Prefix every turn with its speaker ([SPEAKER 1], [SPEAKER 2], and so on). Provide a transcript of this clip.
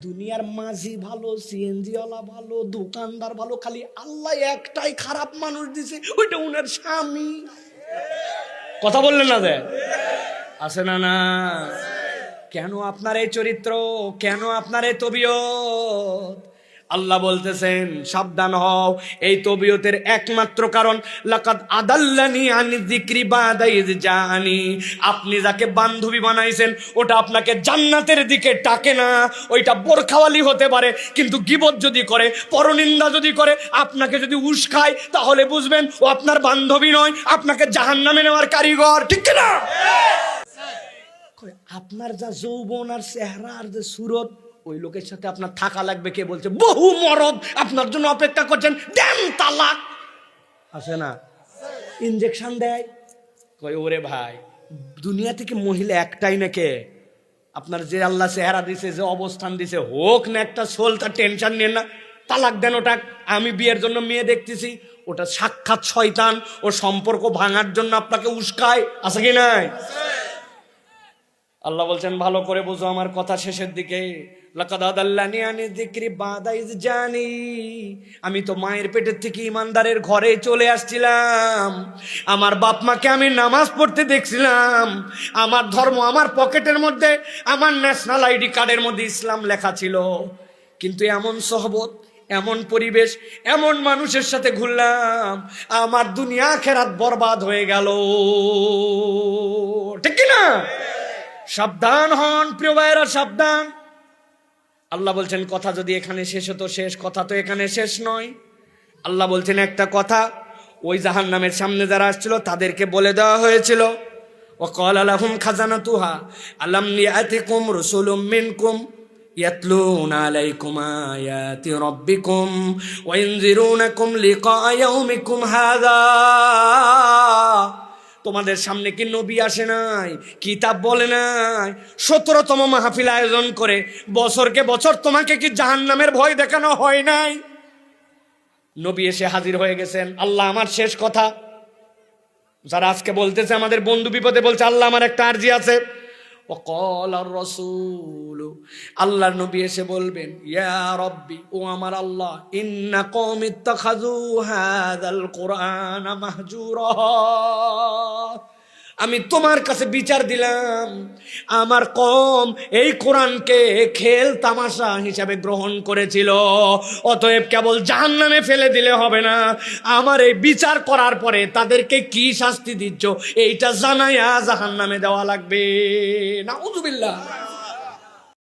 [SPEAKER 1] দুনিয়ার মাঝি ভালো, সিএনজি ওয়ালা ভালো, দোকানদার ভালো, খালি আল্লাহ একটাই খারাপ মানুষ দিছে, ওইটা উনার স্বামী। কথা বললেন না যে আছে না? না কেন আপনার এই চরিত্র, কেন আপনার এই তবিয়ত? আল্লাহ বলতেছেন সাবধান হও। এই তবিয়তের একমাত্র কারণ লাকাদ আদাল্লানি আনি যিকরি বাদা ইয জাআনি। আপনি যাকে বান্ধবী বানাইছেন ওটা আপনাকে জান্নাতের দিকে টাকে না। ওইটা বোরখাওয়ালি হতে পারে, কিন্তু গীবত যদি করে, পরনিন্দা যদি করে, আপনাকে যদি উস্কায়, তাহলে বুঝবেন ও আপনার বান্ধবী নয়, আপনাকে জাহান্নামে নেওয়ার কারিগর। ঠিক না? আপনার যা যৌবন আর চেহারা আর যে সুরত, ওই লোকের সাথে আপনার থাকা লাগবে। কে বলছে? বহু মরদ আপনার জন্য অপেক্ষা করছেন, দেন তালাক। আসে না? ইনজেকশন দেয়। কই ওরে ভাই, দুনিয়া থেকে মহিলা একটাই নাকি? আপনার যে আল্লাহ চেহারা দিছে, যে অবস্থান দিছে, হোক না একটা সোল, তার টেনশন নেন না, তালাক দেন। ওটা আমি বিয়ের জন্য মেয়ে দেখতেছি, ওটা সাক্ষাৎ শয়তান। ও সম্পর্ক ভাঙার জন্য আপনাকে উস্কায়। আছে কি নাই? আল্লাহ বলছেন ভালো করে বুঝো আমার কথা শেষের দিকে। লাকাদ আদাল্লানি আনি যিকরি বাদা ইয জানি। আমি তো মায়ের পেটের থেকে ইমানদারের ঘরে চলে আসছিলাম। আমার বাপ মাকে আমি নামাজ পড়তে দেখছিলাম। আমার ধর্ম আমার পকেটের মধ্যে, আমার ন্যাশনাল আইডি কার্ডের মধ্যে ইসলাম লেখা ছিল। কিন্তু এমন সহবত, এমন পরিবেশ, এমন মানুষের সাথে ঘুরলাম, আমার দুনিয়া আখিরাত বরবাদ হয়ে গেল। ঠিক কি না? সাবধান হন প্রিয় ভাইয়েরা, সাবধান। আল্লাহ বলছেন কথা যদি এখানে শেষ হতো, শেষ কথা তো এখানে শেষ নয়। আল্লাহ বলছেন একটা কথা ওই জাহান্নামের সামনে যারা আসছিল তাদেরকে বলে দেওয়া হয়েছিল, ওয়াকালা লাহুম খাজানাতুহা আলাম ইয়াতিকুম রাসূলুম মিনকুম ইয়াতলুনা আলাইকুম আয়াতি রাব্বিকুম ওয়া ইনযিরুনাকুম লিকা ইয়াউমিকুম হাযা। তোমাদের সামনে কি নবী আসে নাই? কিতাব বলে নাই? 17তম মাহফিল আয়োজন করে বছরকে বছর তোমাকে কি জাহান্নামের ভয় দেখানো হয় নাই? নবী এসে হাজির হয়ে গেছেন। আল্লাহ আমার শেষ কথা, যারা আজকে বলতেছে আমাদের বন্ধু বিপদে, বলছে আল্লাহ আমার একটা আরজি আছে। ওয়াকালার রাসূল, আল্লাহর নবী এসে বলবেন ইয়া রাব্বি, ও আমার আল্লাহ, ইন্না কওমি ইত্তাখাযু হাযাল কুরআনা মাহজুরা। আমি তোমার কাছে বিচার দিলাম, আমার কওম এই কোরআনকে খেল তামাশা হিসাবে গ্রহণ করেছিল। অতএব কেবল জাহান্নামে ফেলে দিলে হবে না, আমার এই বিচার করার পরে তাদেরকে কি শাস্তি দিচ্ছ এইটা জানাইয়া জাহান্নামে দেওয়া লাগবে। নাউযুবিল্লাহ।